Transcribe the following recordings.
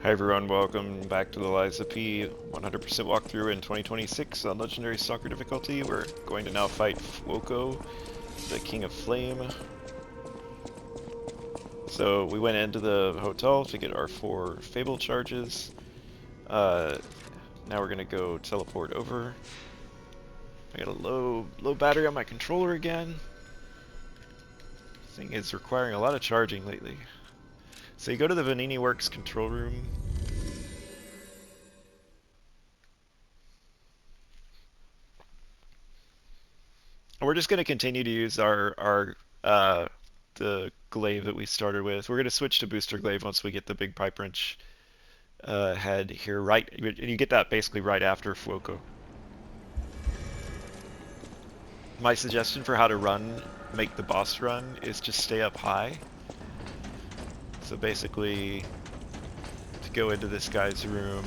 Hi everyone, welcome back to the Liza P 100% walkthrough in 2026 on Legendary Stalker difficulty. We're going to now fight Fuoco, the King of Flame. So we went into the hotel to get our 4 Fable charges. Now we're going to go teleport over. I got a low battery on my controller again. This thing is requiring a lot of charging lately. So you go to the Vanini Works control room. We're just going to continue to use the glaive that we started with. We're going to switch to booster glaive once we get the big pipe wrench head here. Right, you get that basically right after Fuoco. My suggestion for how to make the boss run, is just stay up high. So basically, to go into this guy's room,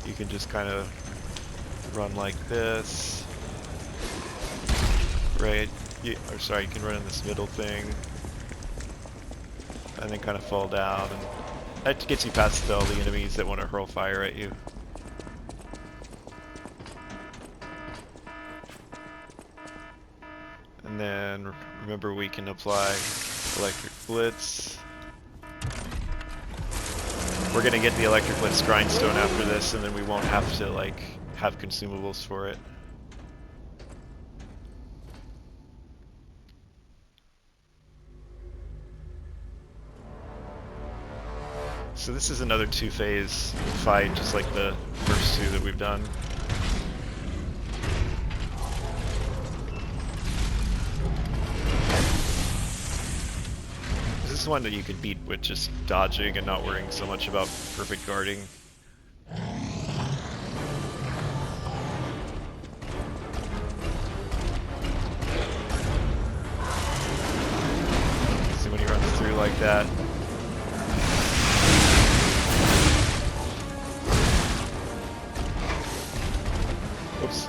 you can just kind of run like this. Right, or sorry, you can run in this middle thing, and then kind of fall down, and that gets you past all the enemies that want to hurl fire at you. And then remember, we can apply electric blitz. We're gonna get the electric blitz grindstone after this, and then we won't have to like have consumables for it. So this is another 2-phase fight, just like the first 2 that we've done. This is one that you could beat with just dodging and not worrying so much about perfect guarding. See when he runs through like that. Oops.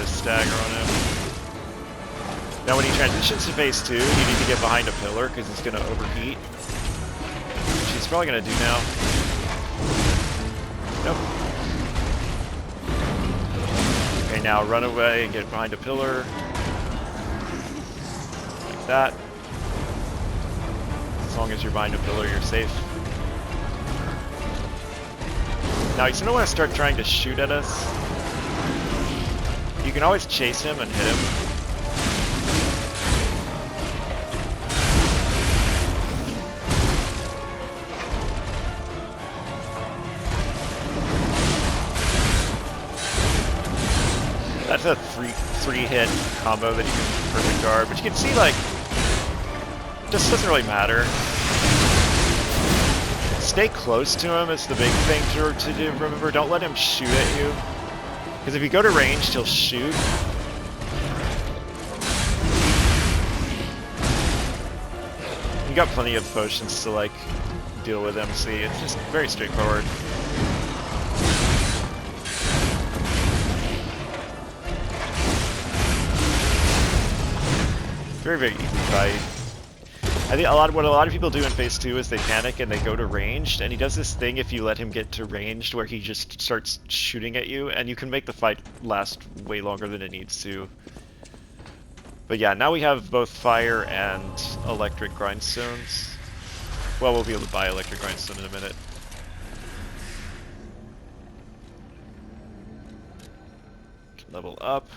Stagger on him. Now when he transitions to phase 2, you need to get behind a pillar because he's going to overheat. Which he's probably going to do now. Nope. Okay, now run away and get behind a pillar. Like that. As long as you're behind a pillar, you're safe. Now he's going to want to start trying to shoot at us. You can always chase him and hit him. That's a three-hit combo that you can perfect guard, but you can see, like, it just doesn't really matter. Stay close to him is the big thing to do. Remember, don't let him shoot at you. Because if you go to range, he'll shoot. You got plenty of potions to like deal with him. See, it's just very straightforward. Very, very easy fight. I think what a lot of people do in phase 2 is they panic and they go to ranged, and he does this thing if you let him get to ranged where he just starts shooting at you, and you can make the fight last way longer than it needs to. But yeah, now we have both fire and electric grindstones. Well, we'll be able to buy electric grindstone in a minute. Level up.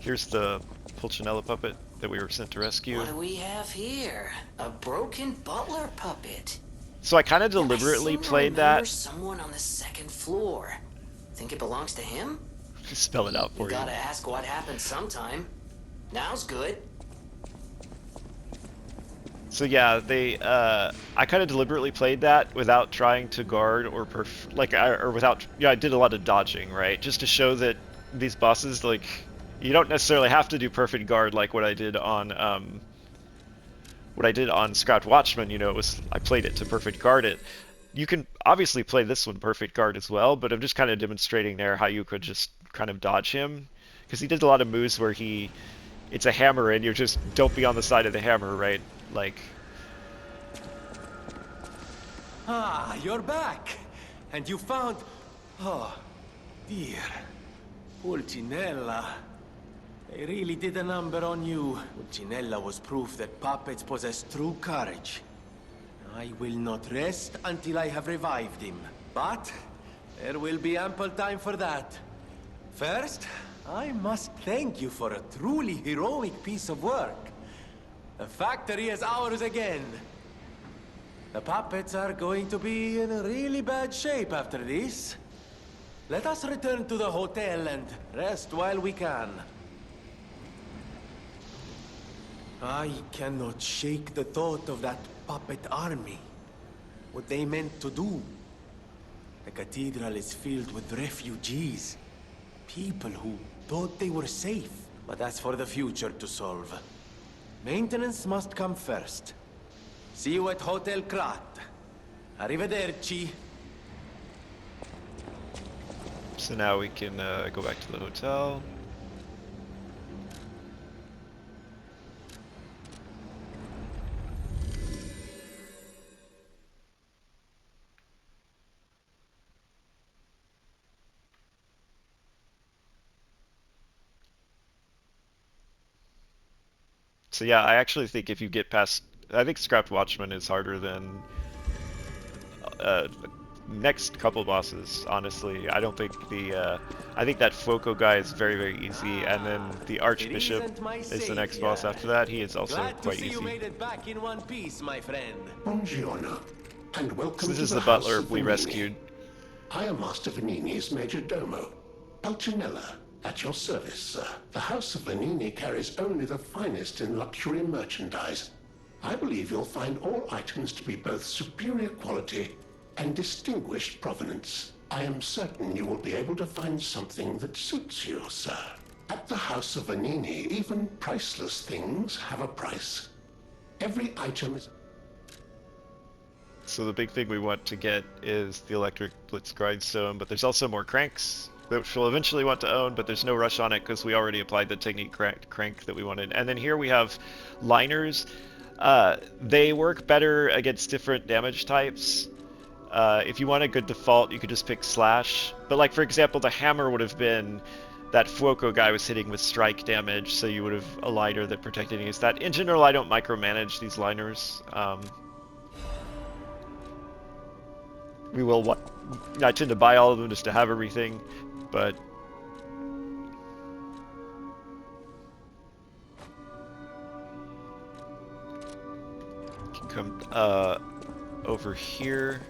Here's the Pulcinella puppet. that we were sent to rescue. What do we have here? A broken butler puppet. So I kind of I deliberately seem to played remember that. someone on the second floor. Think it belongs to him? Spell it out You for you. gotta ask what happened sometime. Now's good. So yeah, I kind of deliberately played that without trying to guard or or without, yeah, I did a lot of dodging, right? Just to show that these bosses, like, you don't necessarily have to do perfect guard like what I did on Scott Watchman. You know, I played it to perfect guard it. You can obviously play this one perfect guard as well, but I'm just kind of demonstrating there how you could just kind of dodge him, because he did a lot of moves where it's a hammer and you're just don't be on the side of the hammer, right? Like, Ah, you're back! And you found... Oh, dear. Pulcinella. They really did a number on you. Pulcinella was proof that puppets possess true courage. I will not rest until I have revived him. But there will be ample time for that. First, I must thank you for a truly heroic piece of work. The factory is ours again. The puppets are going to be in really bad shape after this. Let us return to the hotel and rest while we can. I cannot shake the thought of that puppet army. What they meant to do. The cathedral is filled with refugees. People who thought they were safe. But that's for the future to solve. Maintenance must come first. See you at Hotel Krat. Arrivederci. so now we can go back to the hotel. So yeah, I actually think if you get past, I think Scrapped Watchman is harder than uh, next couple bosses. Honestly, I don't think I think that Fuoco guy is very very easy, and then the Archbishop is the next boss after that. He is also Glad to quite see you easy. made it back in one piece, my friend. Buongiorno, and welcome So this to is the the House butler of we Venini. rescued. I am Master Venini's Major Domo, Pulcinella, at your service, sir. The House of Venini carries only the finest in luxury merchandise. I believe you'll find all items to be both superior quality and distinguished provenance. I am certain you will be able to find something that suits you, sir. At the House of Venini, even priceless things have a price. Every item is... So the big thing we want to get is the electric blitz grindstone, but there's also more cranks, which we'll eventually want to own, but there's no rush on it because we already applied the technique crank that we wanted. And then here we have liners. They work better against different damage types. If you want a good default, you could just pick slash. But like, for example, the hammer would have been that Fuoco guy was hitting with strike damage, so you would have a liner that protected against that. In general, I don't micromanage these liners. I tend to buy all of them just to have everything, but can come over here.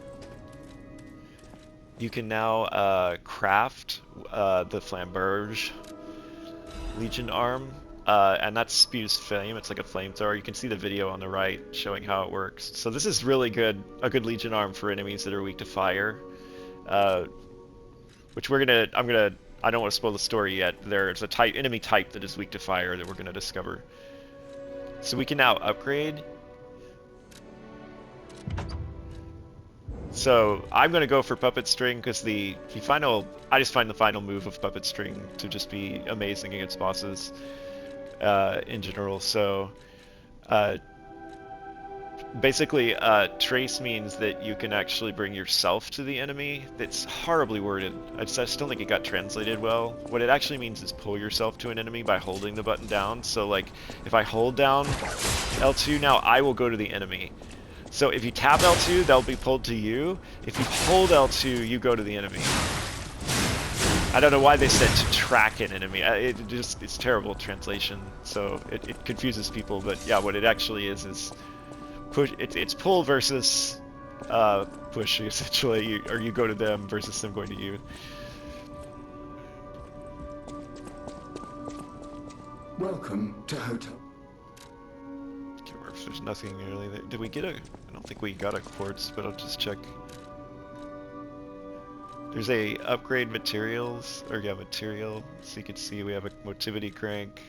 You can now craft the Flamberge Legion arm, and that spews flame. It's like a flamethrower. You can see the video on the right showing how it works. So this is really good, a good Legion arm for enemies that are weak to fire. Which I don't want to spoil the story yet. There's a enemy type that is weak to fire that we're gonna discover. So we can now upgrade. So I'm gonna go for Puppet String because I just find the final move of Puppet String to just be amazing against bosses in general. So basically, trace means that you can actually bring yourself to the enemy. That's horribly worded. I just don't think it got translated well. What it actually means is pull yourself to an enemy by holding the button down. So like, if I hold down L2 now, I will go to the enemy. So if you tap L2, they'll be pulled to you. If you hold L2, you go to the enemy. I don't know why they said to track an enemy. It's terrible translation, so it confuses people. But yeah, what it actually is push. It's pull versus push essentially, or you go to them versus them going to you. Welcome to Hotel. Can't remember if there's nothing really there. Did we get a? I don't think we got a quartz, but I'll just check. There's a upgrade materials, or yeah, material. So you can see we have a motivity crank.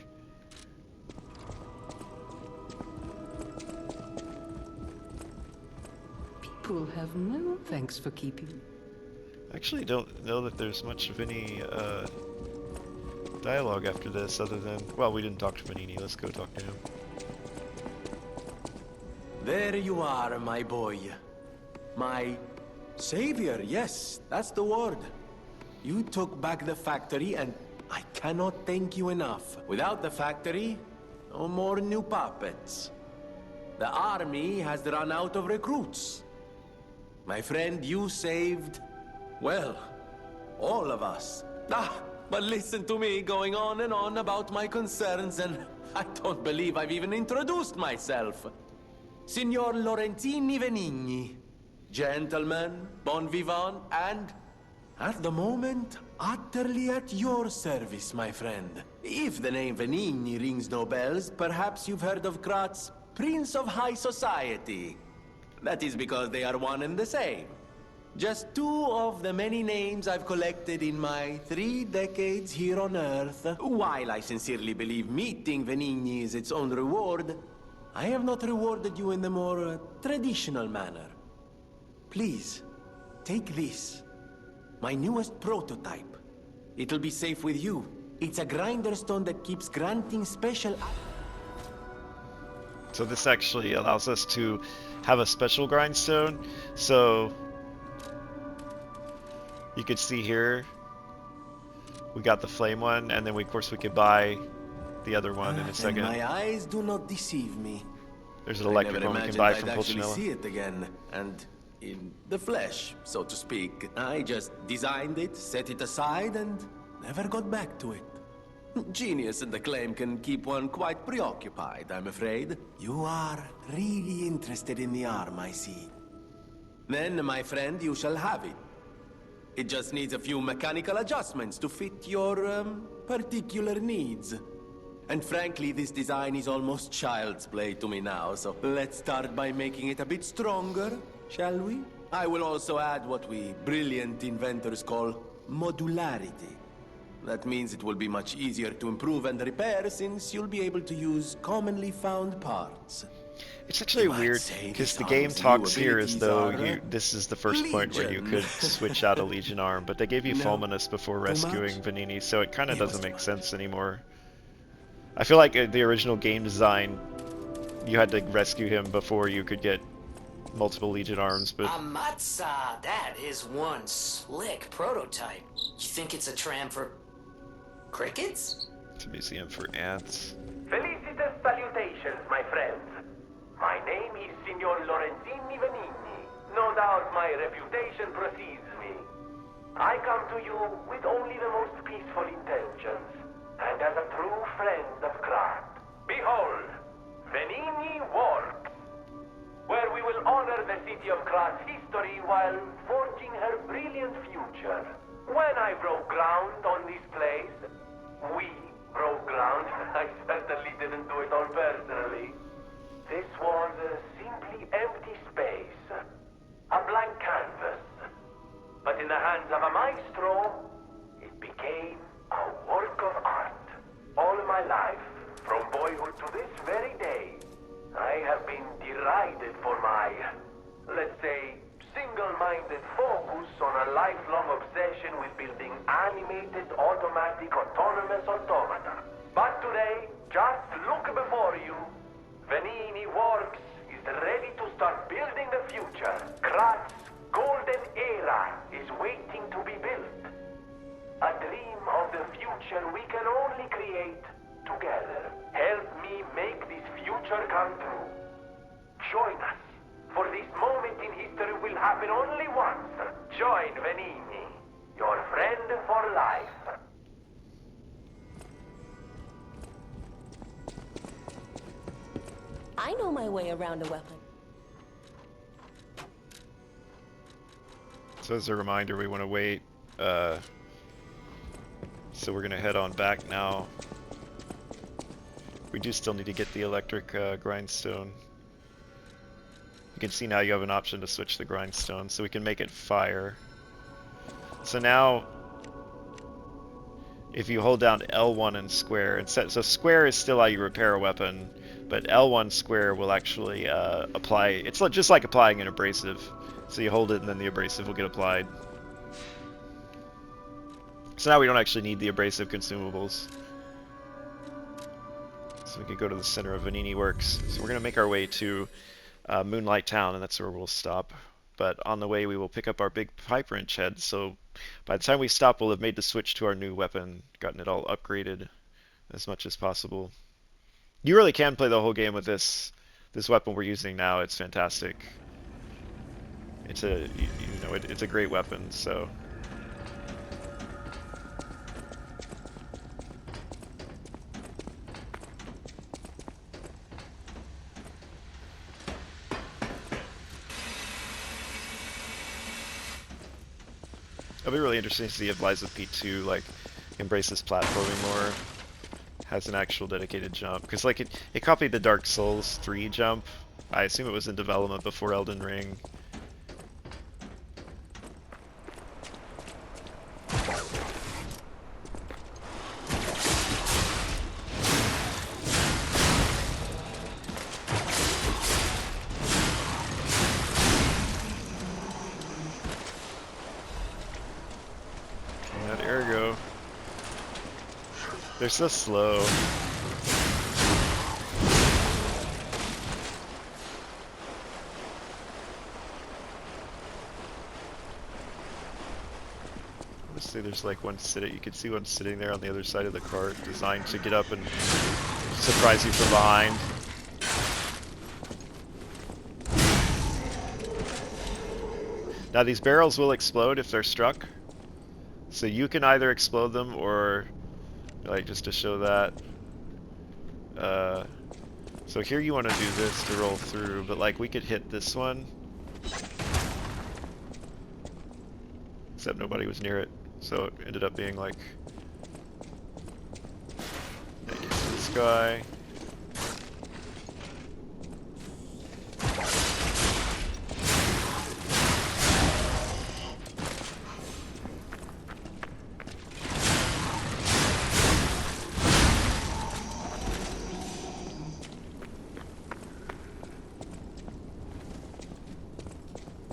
People have no thanks for keeping. I actually don't know that there's much of any dialogue after this, other than, well, we didn't talk to Vanini. Let's go talk to him. There you are, my boy. My savior, yes, that's the word. You took back the factory, and I cannot thank you enough. Without the factory, no more new puppets. The army has run out of recruits. My friend, you saved, well, all of us. But listen to me going on and on about my concerns, and I don't believe I've even introduced myself. Signor Lorenzini Venigni. Gentleman, bon vivant, and, at the moment, utterly at your service, my friend. If the name Venigni rings no bells, perhaps you've heard of Krat's Prince of High Society. That is because they are one and the same. Just two of the many names I've collected in my 3 decades here on Earth. While I sincerely believe meeting Venigni is its own reward, I have not rewarded you in the more traditional manner. Please, take this. My newest prototype. It'll be safe with you. It's a grinder stone that keeps granting special... So this actually allows us to have a special grindstone. So you could see here, we got the flame one, and then of course we could buy the other one in a second. And my eyes do not deceive me. There's an electric one we can buy from I'd actually Pulcinella. see it again, and in the flesh, so to speak. I just designed it, set it aside, and never got back to it. Genius and acclaim can keep one quite preoccupied, I'm afraid. You are really interested in the arm, I see. Then, my friend, you shall have it. It just needs a few mechanical adjustments to fit your, particular needs. And frankly, this design is almost child's play to me now, so let's start by making it a bit stronger, shall we? I will also add what we brilliant inventors call modularity. That means it will be much easier to improve and repair since you'll be able to use commonly found parts. It's actually weird because the game talks here as though this is the first point where you could switch out a Legion arm, but they gave you Fulminus before rescuing Vanini, so it kind of doesn't make sense anymore. I feel like the original game design, you had to rescue him before you could get multiple Legion arms, but... Amatsa, that is one slick prototype. You think it's a tram for... crickets? It's a museum for ants. Felicitous salutations, my friends. My name is Signor Lorenzini Venigni. No doubt my reputation precedes me. I come to you with only the most peaceful intentions, and as a true friend of Krat. Behold, Venigni Works, where we will honor the city of Krat's history while forging her brilliant future. When I broke ground on this place, we broke ground. I certainly didn't do it all personally. This was simply empty space, a blank canvas. But in the hands of a maestro, it became a work of art. All my life, from boyhood to this very day, I have been derided for my, let's say, single-minded focus on a lifelong obsession with building animated, automatic, autonomous automata. But today, just look before you. Venigni Works is ready to start building the future. Krat's golden era is waiting to be built. A dream of the future we can only create together. Help me make this future come true. Join us, for this moment in history will happen only once. Join Venigni, your friend for life. I know my way around a weapon. So as a reminder, we want to wait. So we're going to head on back now. We do still need to get the electric grindstone. You can see now you have an option to switch the grindstone, so we can make it fire. So now, if you hold down L1 and square, and so square is still how you repair a weapon, but L1 square will actually apply. It's just like applying an abrasive. So you hold it, and then the abrasive will get applied. So now we don't actually need the abrasive consumables. So we can go to the center of Vanini Works. So we're going to make our way to Moonlight Town, and that's where we'll stop. But on the way, we will pick up our big pipe wrench head. So by the time we stop, we'll have made the switch to our new weapon, gotten it all upgraded as much as possible. You really can play the whole game with this weapon we're using now. It's fantastic. It's it's a great weapon. So. It'll be really interesting to see if Lies of P2 like embraces platforming more, has an actual dedicated jump, because like it copied the Dark Souls 3 jump. I assume it was in development before Elden Ring. Ergo. They're so slow. Honestly, there's like one sitting. You can see one sitting there on the other side of the cart, designed to get up and surprise you from behind. Now these barrels will explode if they're struck. So you can either explode them or, like, just to show that. So here you want to do this to roll through, but like we could hit this one. Except nobody was near it, so it ended up being like against this guy.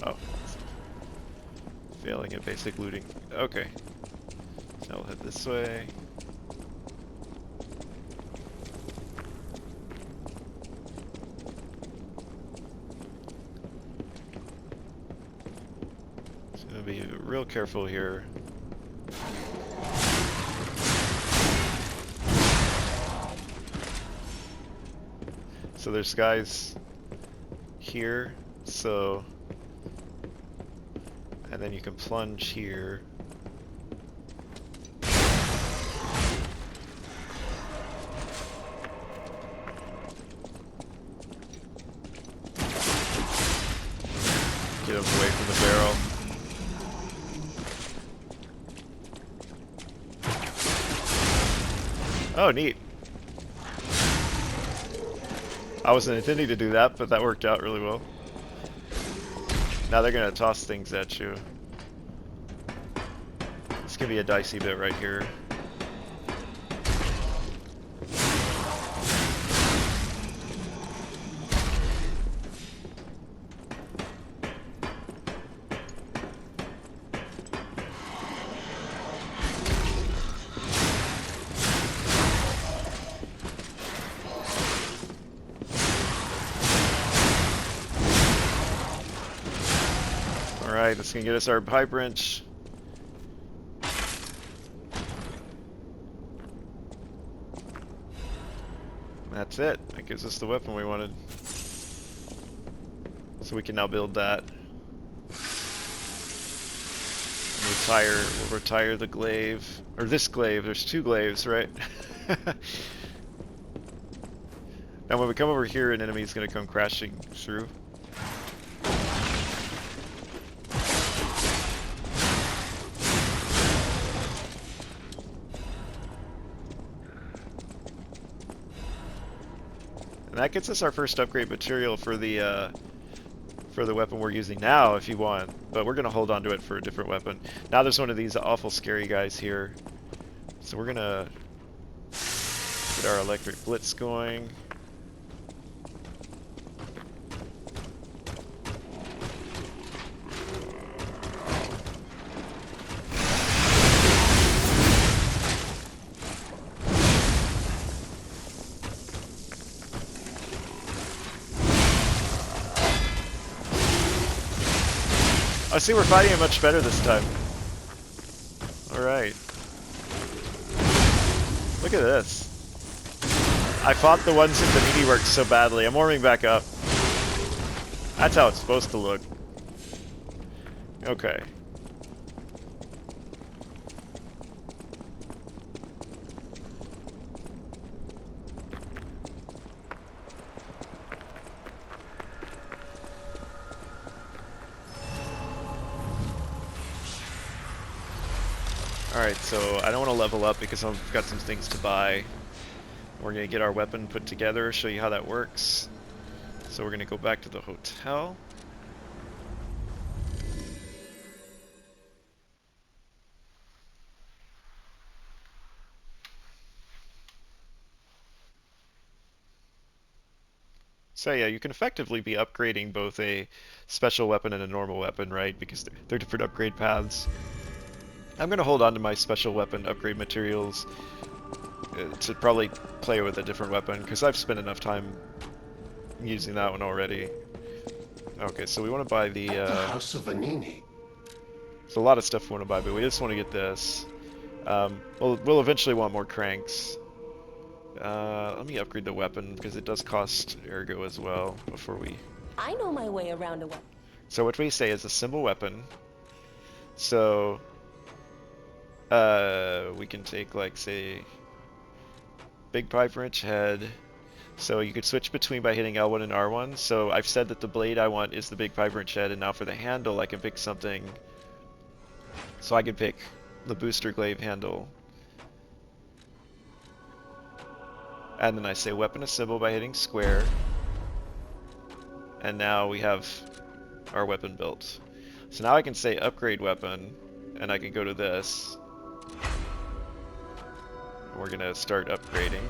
Oh. Failing at basic looting. Okay. So we'll head this way. So gonna be real careful here. So there's guys here, so, and then you can plunge here. Get him away from the barrel. Oh, neat. I wasn't intending to do that, but that worked out really well. Now they're gonna toss things at you. This can be a dicey bit right here. Alright, that's gonna get us our pipe wrench. That's it. That gives us the weapon we wanted. So we can now build that. We'll retire the glaive. Or this glaive. There's two glaives, right? And when we come over here, an enemy's gonna come crashing through. And that gets us our first upgrade material for the weapon we're using now, if you want. But we're gonna hold on to it for a different weapon. Now there's one of these awful scary guys here. So we're gonna get our electric blitz going. I see we're fighting it much better this time. Alright. Look at this. I fought the ones in Vanini works so badly. I'm warming back up. That's how it's supposed to look. Okay. Alright, so I don't want to level up because I've got some things to buy. We're going to get our weapon put together, show you how that works. So we're going to go back to the hotel. So yeah, you can effectively be upgrading both a special weapon and a normal weapon, right? Because they're different upgrade paths. I'm going to hold on to my special weapon upgrade materials to probably play with a different weapon, because I've spent enough time using that one already. Okay, so we want to buy the House of Vanini. There's a lot of stuff we want to buy, but we just want to get this. We'll eventually want more cranks. Let me upgrade the weapon, because it does cost ergo as well, before we... I know my way around a weapon. So what we say is a symbol weapon. So... we can take, like, say... Big pipe wrench head. So you could switch between by hitting L1 and R1. So I've said that the blade I want is the big pipe wrench head, and now for the handle I can pick something. So I can pick the booster glaive handle. And then I say weapon assemble by hitting square. And now we have our weapon built. So now I can say upgrade weapon, and I can go to this. We're gonna start upgrading.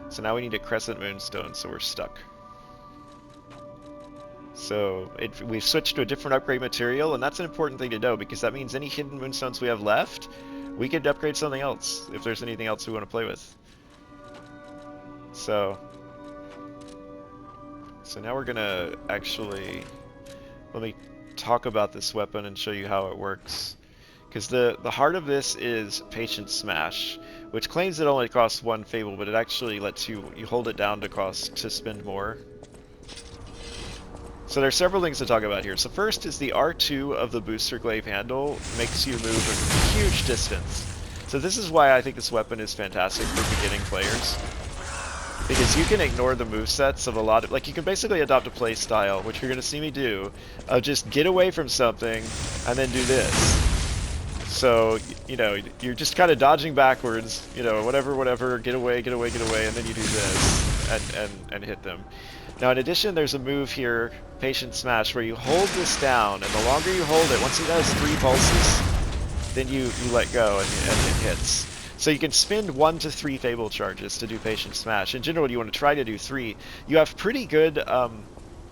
So now we need a crescent moonstone, so we're stuck. So we've switched to a different upgrade material, and that's an important thing to know, because that means any hidden moonstones we have left, we could upgrade something else, if there's anything else we want to play with. So now we're gonna actually, let me talk about this weapon and show you how it works. Because the heart of this is Patient Smash, which claims it only costs one Fable, but it actually lets you hold it down to spend more. So there's several things to talk about here. So first is the R2 of the booster glaive handle makes you move a huge distance. So this is why I think this weapon is fantastic for beginning players. Because you can ignore the movesets of a lot of... Like, you can basically adopt a play style, which you're going to see me do, of just get away from something, and then do this. So, you know, you're just kind of dodging backwards, you know, whatever, get away, and then you do this, and hit them. Now, in addition, there's a move here, Patient Smash, where you hold this down, and the longer you hold it, once it does 3 pulses, then you let go, and it hits. So you can spend 1 to 3 Fable charges to do Patient Smash. In general, you want to try to do 3. You have pretty good,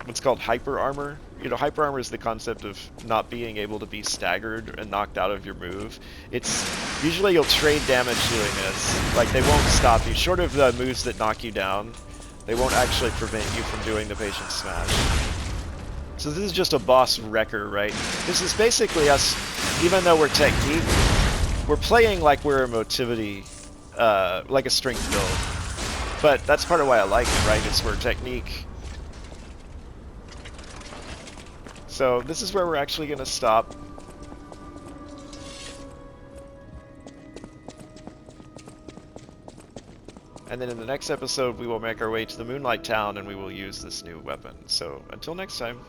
what's called Hyper Armor. You know, Hyper Armor is the concept of not being able to be staggered and knocked out of your move. It's, usually you'll trade damage doing this. Like, they won't stop you. Short of the moves that knock you down, they won't actually prevent you from doing the Patient Smash. So this is just a boss wrecker, right? This is basically us, even though we're technique, we're playing like we're a motivity, like a strength build. But that's part of why I like it, right? It's for technique. So this is where we're actually going to stop. And then in the next episode, we will make our way to the Moonlight Town and we will use this new weapon. So until next time.